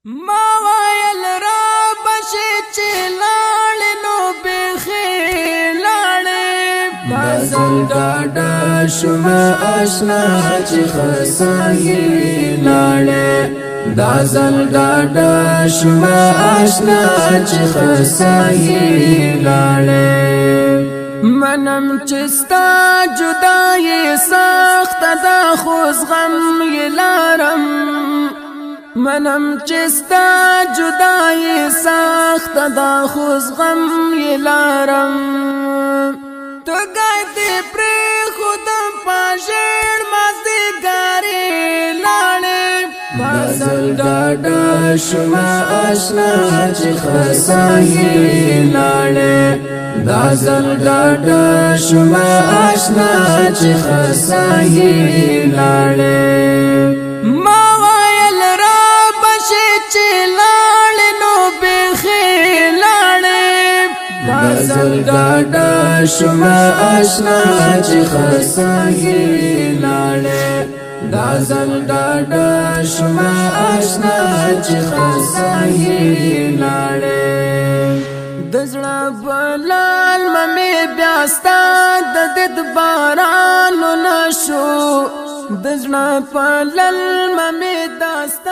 ما ویل را بشی چی لاړ نو بیخی لاړې بازل ډاډا شوم آشنا چې خساهی لاړې دازل ډاډا شوم آشنا چې خساهی لاړې منم چستا جدای سخت دا خوز غم یلارم منم چستا جدای سخت دا خوز غم یلارم تو گای دی پری خودم پاشر مازدی گاری لاړې بازل ډاډا شوم آشنا چې خساهی لاړې دازل ډاډا شوم آشنا چې خساهی لاړې ما ویل را بشي چې لاړ نو بیخي لاړې دازل ډاډا شوم آشنا چې خساهی لاړې دازل ډاډا شوم آشنا چې خساهی لاړې دزړه بلال مې بیاستا د دد بارانو نشو دزړه بلال مې داستا